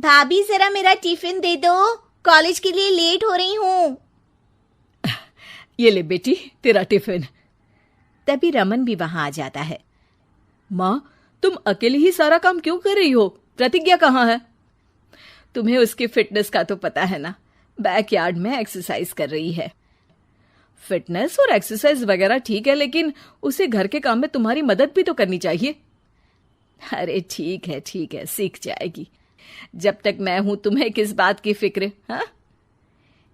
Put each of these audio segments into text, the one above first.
भाभी जरा मेरा टिफिन दे दो, कॉलेज के लिए लेट हो रही हूँ। ये ले बेटी तेरा टिफिन। तभी रमन भी वहां आ जाता है। माँ, तुम अकेले ही सारा काम क्यों कर रही हो? प्रतिज्ञा कहाँ है? तुम्हें उसकी फिटनेस का तो पता है ना, बैकयार्ड में एक्सरसाइज कर रही है। फिटनेस और एक्सरसाइज वगैरह ठीक है, लेकिन उसे घर के काम में तुम्हारी मदद भी तो करनी चाहिए। अरे ठीक है, सीख जाएगी। जब तक मैं हूं तुम्हें किस बात की फिक्र, हाँ?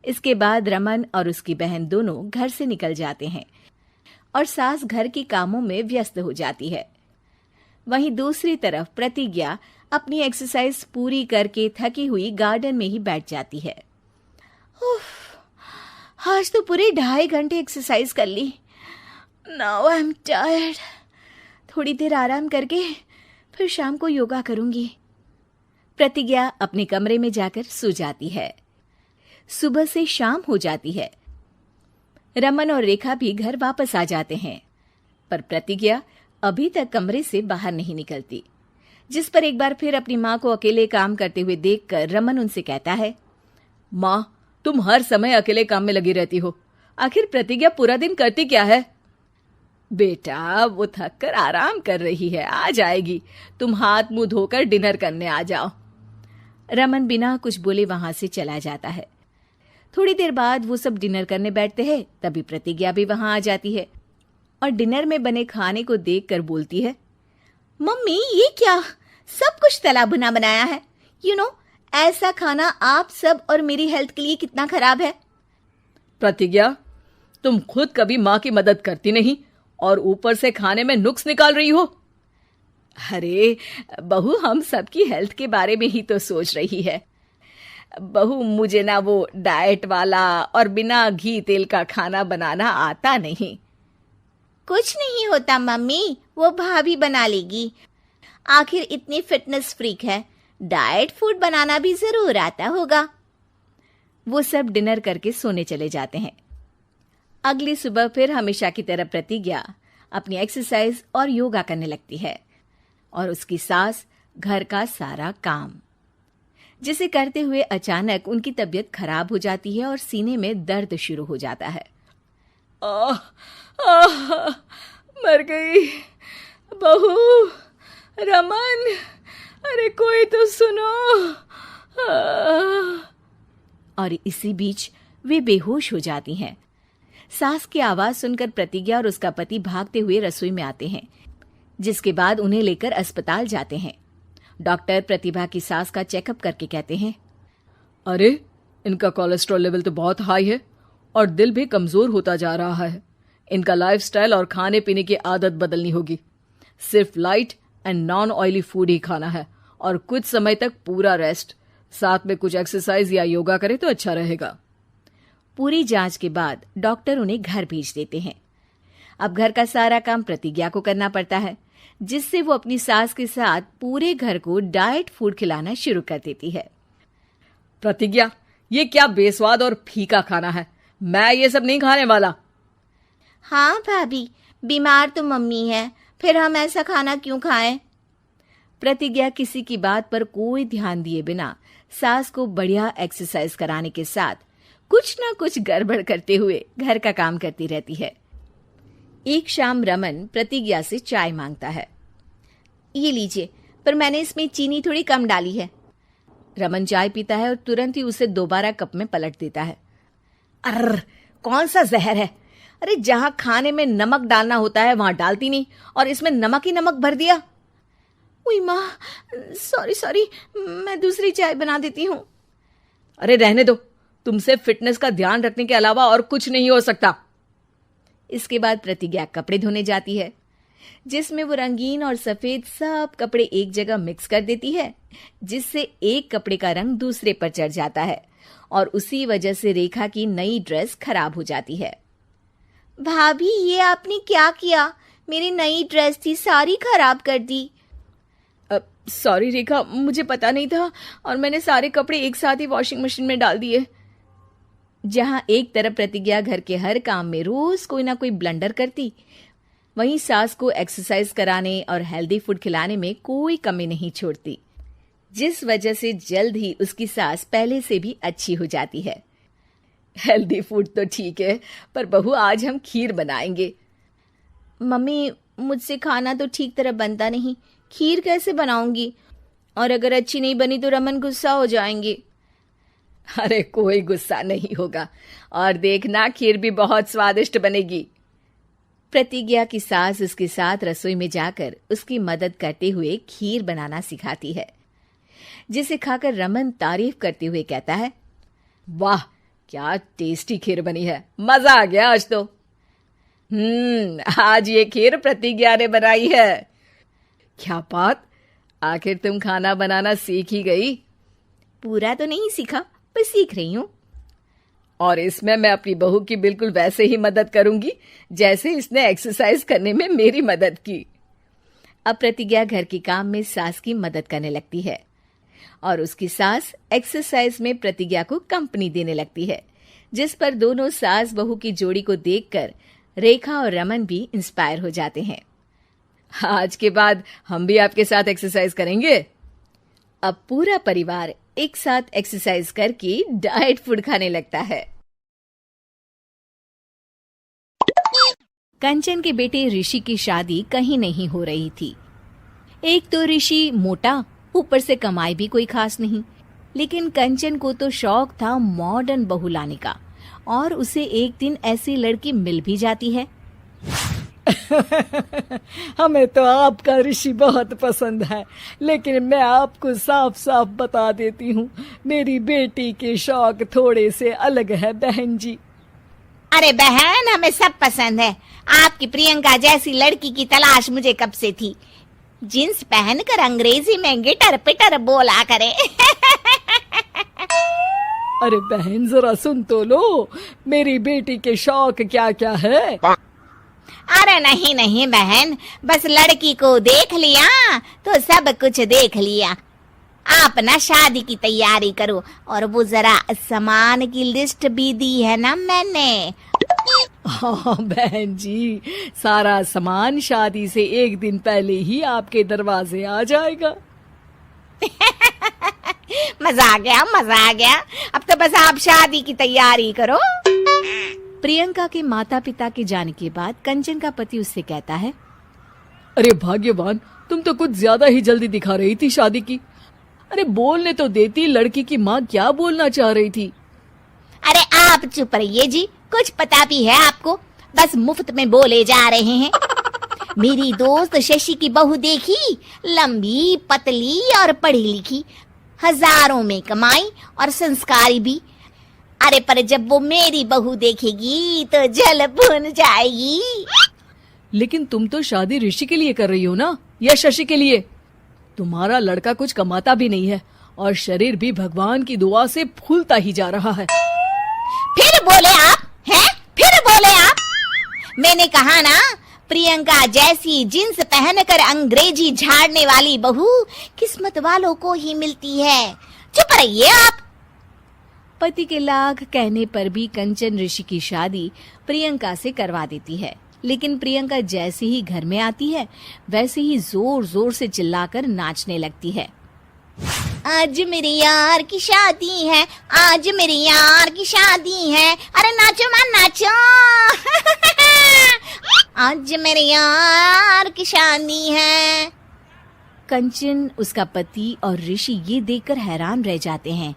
इसके बाद रमन और उसकी बहन दोनों घर से निकल जाते हैं और सास घर के कामों में व्यस्त हो जाती है। वहीं दूसरी तरफ प्रतिज्ञा अपनी एक्सरसाइज पूरी करके थकी हुई गार्डन में ही बैठ जाती है। आज तो पूरे 2.5 घंटे एक्सरसाइज कर ली। Now I am tired. थोड़ी देर आराम करके फिर शाम को योगा करूंगी। प्रतिज्ञा अपने कमरे में जाकर सो जाती है। सुबह से शाम हो जाती है। रमन और रेखा भी घर वापस आ जाते हैं, पर प्रतिज्ञा अभी तक कमरे से बाहर नहीं निकलती, जिस पर एक बार फिर अपनी माँ को अकेले काम करते हुए देखकर रमन उनसे कहता है, माँ, तुम हर समय अकेले काम में लगी रहती हो। आखिर प्रतिज्ञा पूरा दिन करती क्या है? बेटा, वो थक कर आराम कर रही है, आ जाएगी। तुम हाथ मुंह धोकर डिनर करने आ जाओ। रमन बिना कुछ बोले वहां से चला जाता है। थोड़ी देर बाद वो सब डिनर करने बैठते हैं। तभी प्रतिज्ञा भी वहां आ जाती है और डिनर में बने खाने को देखकर बोलती है, मम्मी ये क्या, सब कुछ तला भुना बनाया है। ऐसा खाना आप सब और मेरी हेल्थ के लिए कितना खराब है। प्रतिज्ञा, तुम खुद कभी माँ की मदद करती नहीं और ऊपर से खाने में नुक्स निकाल रही हो। अरे बहू, हम सबकी हेल्थ के बारे में ही तो सोच रही है। बहू, मुझे ना वो डाइट वाला और बिना घी तेल का खाना बनाना आता नहीं। कुछ नहीं होता मम्मी, वो भाभी बना लेगी। आखिर इतनी फिटनेस फ्रीक है, डाइट फूड बनाना भी जरूर आता होगा। वो सब डिनर करके सोने चले जाते हैं। अगली सुबह फिर हमेशा की तरह प्रतिज्ञा अपनी एक्सरसाइज और योगा करने लगती है और उसकी सास घर का सारा काम, जिसे करते हुए अचानक उनकी तबीयत खराब हो जाती है और सीने में दर्द शुरू हो जाता है। मर गई बहू। रमन, अरे कोई तो सुनो। और इसी बीच वे बेहोश हो जाती हैं। सास की आवाज सुनकर प्रतिज्ञा और उसका पति भागते हुए रसोई में आते हैं, जिसके बाद उन्हें लेकर अस्पताल जाते हैं। डॉक्टर प्रतिभा की सास का चेकअप करके कहते हैं, अरे इनका कोलेस्ट्रॉल लेवल तो बहुत हाई है और दिल भी कमजोर होता जा रहा है। इनका लाइफस्टाइल और खाने पीने की आदत बदलनी होगी। सिर्फ light and non oily food ही खाना है और कुछ समय तक पूरा रेस्ट, साथ में कुछ एक्सरसाइज या योगा करे तो अच्छा रहेगा। पूरी जांच के बाद डॉक्टर उन्हें घर भेज देते हैं। अब घर का सारा काम प्रतिज्ञा को करना पड़ता है, जिससे वो अपनी सास के साथ पूरे घर को डाइट फूड खिलाना शुरू कर देती है। प्रतिज्ञा, ये क्या बेस्वाद और फीका खाना है, मैं ये सब नहीं खाने वाला। हाँ भाभी, बीमार तो मम्मी है, फिर हम ऐसा खाना क्यों खाएं? प्रतिज्ञा किसी की बात पर कोई ध्यान दिए बिना सास को बढ़िया एक्सरसाइज कराने के साथ कुछ ना कुछ गड़बड़ करते हुए घर का काम करती रहती है। एक शाम रमन प्रतिज्ञा से चाय मांगता है। ये लीजिए, पर मैंने इसमें चीनी थोड़ी कम डाली है। रमन चाय पीता है और तुरंत ही उसे दोबारा कप में पलट देता है। अर्र, कौन सा जहर है? अरे जहां खाने में नमक डालना होता है वहां डालती नहीं और इसमें नमक ही नमक भर दिया। उई माँ, सॉरी, मैं दूसरी चाय बना देती हूँ। अरे रहने दो, तुमसे फिटनेस का ध्यान रखने के अलावा और कुछ नहीं हो सकता। इसके बाद प्रतिज्ञा कपड़े धोने जाती है, जिसमें वो रंगीन और सफेद सब कपड़े एक जगह मिक्स कर देती है, जिससे एक कपड़े का रंग दूसरे पर चढ़ जाता है और उसी वजह से रेखा की नई ड्रेस खराब हो जाती है। भाभी, ये आपने क्या किया? मेरी नई ड्रेस थी, सारी खराब कर दी। सॉरी रेखा, मुझे पता नहीं था और मैंने सारे कपड़े एक साथ ही वॉशिंग मशीन में डाल दिए। जहां एक तरफ प्रतिज्ञा घर के हर काम में रोज कोई ना कोई ब्लंडर करती, वहीं सास को एक्सरसाइज कराने और हेल्दी फूड खिलाने में कोई कमी नहीं छोड़ती। जिस वजह से जल्द ही उसकी सास पहले से भी अच्छी हो जाती है। हेल्दी फूड तो ठीक है, पर बहू आज हम खीर बनाएंगे। मम्मी, मुझसे खाना तो ठीक तरह बनता नहीं, खीर कैसे बनाऊंगी? और अगर अच्छी नहीं बनी तो रमन गुस्सा हो जाएंगे। अरे कोई गुस्सा नहीं होगा, और देखना खीर भी बहुत स्वादिष्ट बनेगी। प्रतिज्ञा की सास उसके साथ रसोई में जाकर उसकी मदद करते हुए खीर बनाना सिखाती है, जिसे खाकर रमन तारीफ करते हुए कहता है, वाह क्या टेस्टी खीर बनी है, मजा आ गया आज तो। आज ये खीर प्रतिज्ञा ने बनाई है। क्या बात, आखिर तुम खाना बनाना सीख ही गई? पूरा तो नहीं सीखा, पर सीख रही हूँ। और इसमें मैं अपनी बहू की बिल्कुल वैसे ही मदद करूंगी जैसे इसने एक्सरसाइज करने में मेरी मदद की। अब प्रतिज्ञा घर के काम में सास की मदद करने लगती है और उसकी सास एक्सरसाइज में प्रतिज्ञा को कंपनी देने लगती है, जिस पर दोनों सास बहू की जोड़ी को देखकर रेखा और रमन भी इंस्पायर हो जाते हैं। आज के बाद हम भी आपके साथ एक्सरसाइज करेंगे। अब पूरा परिवार एक साथ एक्सरसाइज करके डाइट फूड खाने लगता है। कंचन के बेटे ऋषि की शादी कहीं नहीं हो रही थी। एक तो ऋषि मोटा, ऊपर से कमाई भी कोई खास नहीं, लेकिन कंचन को तो शौक था मॉडर्न बहू लाने का, और उसे एक दिन ऐसी लड़की मिल भी जाती है। हमें तो आपका ऋषि बहुत पसंद है, लेकिन मैं आपको साफ साफ बता देती हूँ, मेरी बेटी के शौक थोड़े से अलग है बहन जी। अरे बहन, हमें सब पसंद है। आपकी प्रियंका जैसी लड़की की तलाश मुझे कब से थी। जींस पहनकर अंग्रेजी में गिटर पिटर बोला करे। अरे बहन जरा सुन तो लो, मेरी बेटी के शौक क्या क्या है। अरे नहीं नहीं बहन, बस लड़की को देख लिया तो सब कुछ देख लिया। आप ना शादी की तैयारी करो, और वो जरा सामान की लिस्ट भी दी है ना मैंने। हाँ बहन जी, सारा सामान शादी से एक दिन पहले ही आपके दरवाजे आ जाएगा। मजा आ गया, मजा आ गया। अब तो बस आप शादी की तैयारी करो। प्रियंका के माता पिता के जाने के बाद कंचन का पति उससे कहता है, अरे भाग्यवान, तुम तो कुछ ज्यादा ही जल्दी दिखा रही थी शादी की। अरे बोलने तो देती, लड़की की माँ क्या बोलना चाह रही थी। अरे आप चुप रहिए जी, कुछ पता भी है आपको, बस मुफ्त में बोले जा रहे हैं। मेरी दोस्त शशि की बहू देखी, लंबी पतली और पढ़ी लिखी, हजारों में कमाई और संस्कारी भी। अरे पर जब वो मेरी बहू देखेगी तो जल भुन जाएगी। लेकिन तुम तो शादी ऋषि के लिए कर रही हो ना, या शशि के लिए? तुम्हारा लड़का कुछ कमाता भी नहीं है और शरीर भी भगवान की दुआ से फूलता ही जा रहा है। फिर बोले आप हैं? फिर बोले आप? मैंने कहा ना, प्रियंका जैसी जींस पहनकर अंग्रेजी झाड़ने वाली बहू किस्मत वालों को ही मिलती है। चुप रहिए आप। पति के लाख कहने पर भी कंचन ऋषि की शादी प्रियंका से करवा देती है, लेकिन प्रियंका जैसे ही घर में आती है वैसे ही जोर जोर से चिल्लाकर नाचने लगती है। आज मेरे यार की शादी है, आज मेरे यार की शादी है, अरे नाचो मां नाचो। आज मेरे यार की शादी है। कंचन, उसका पति और ऋषि ये देखकर हैरान रह जाते हैं।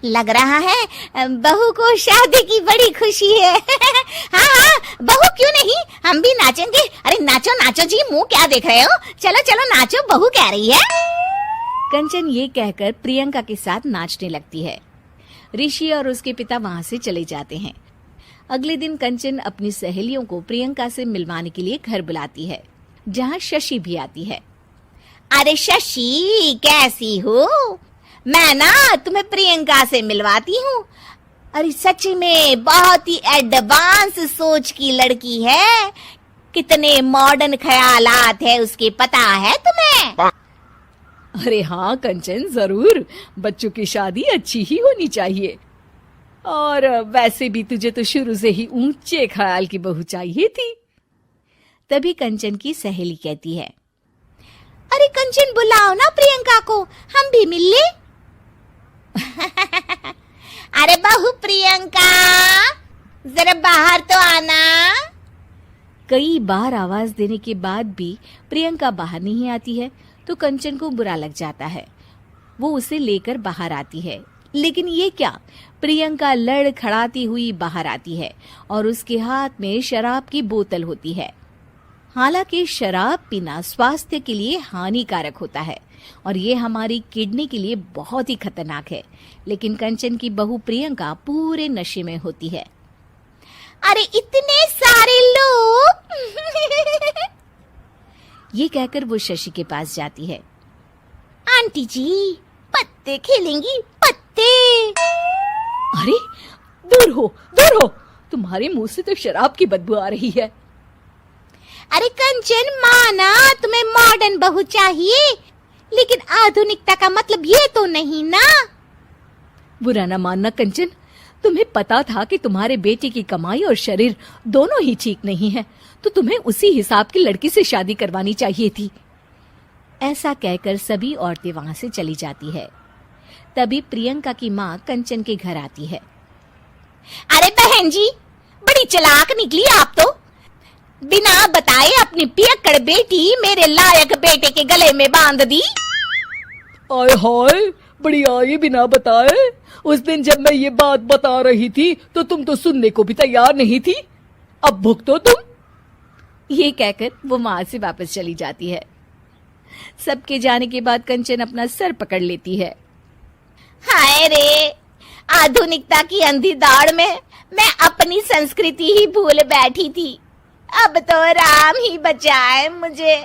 लग रहा है बहू को शादी की बड़ी खुशी है। हाँ हाँ, बहू क्यों नहीं, हम भी नाचेंगे। अरे नाचो नाचो जी, मुंह क्या देख रहे हो, चलो चलो नाचो, बहू कह रही है। कंचन ये कहकर प्रियंका के साथ नाचने लगती है। ऋषि और उसके पिता वहां से चले जाते हैं। अगले दिन कंचन अपनी सहेलियों को प्रियंका से मिलवाने के लिए घर बुलाती है, जहाँ शशि भी आती है। अरे शशि, कैसी हो? मैं ना तुम्हें प्रियंका से मिलवाती हूँ। अरे सच में बहुत ही एडवांस सोच की लड़की है, कितने मॉडर्न ख्यालात है उसके, पता है तुम्हें? अरे हाँ कंचन, जरूर, बच्चों की शादी अच्छी ही होनी चाहिए। और वैसे भी तुझे तो शुरू से ही ऊंचे ख्याल की बहू चाहिए थी। तभी कंचन की सहेली कहती है, अरे कंचन, बुलाओ ना प्रियंका को, हम भी मिल ले। अरे बहू प्रियंका, जरा बाहर तो आना। कई बार आवाज देने के बाद भी प्रियंका बाहर नहीं आती है तो कंचन को बुरा लग जाता है। वो उसे लेकर बाहर आती है, लेकिन ये क्या, प्रियंका लड़खड़ाती हुई बाहर आती है और उसके हाथ में शराब की बोतल होती है। हालांकि शराब पीना स्वास्थ्य के लिए हानिकारक होता है और ये हमारी किडनी के लिए बहुत ही खतरनाक है, लेकिन कंचन की बहू प्रियंका पूरे नशे में होती है। अरे इतने सारे लोग। ये कहकर वो शशि के पास जाती है। आंटी जी, पत्ते खेलेंगी? पत्ते। अरे दूर हो, दूर हो, तुम्हारे मुंह से तो शराब की बदबू आ रही है। अरे कंचन, माना तुम्हें मॉडर्न बहू चाहिए, लेकिन आधुनिकता का मतलब ये तो नहीं ना। बुरा ना मानना कंचन, तुम्हें पता था कि तुम्हारे बेटे की कमाई और शरीर दोनों ही ठीक नहीं है, तो तुम्हें उसी हिसाब की लड़की से शादी करवानी चाहिए थी। ऐसा कहकर सभी औरतें वहां से चली जाती है। तभी प्रियंका की माँ कंचन के घर आती है। अरे बहन जी, बड़ी चालाक निकली आप तो। बिना बताए अपनी पियक्कड़ बेटी मेरे लायक बेटे के गले में बांध दी। आय हाय, बड़ी आई बिना बताए। उस दिन जब मैं ये बात बता रही थी तो तुम तो सुनने को भी तैयार नहीं थी। अब भुगतो तुम। ये कहकर वो वहां से वापस चली जाती है। सबके जाने के बाद कंचन अपना सर पकड़ लेती है। हाय रे, आधुनिकता की अंधी दौड़ में मैं अपनी संस्कृति ही भूल बैठी थी। अब तो राम ही बचाए मुझे।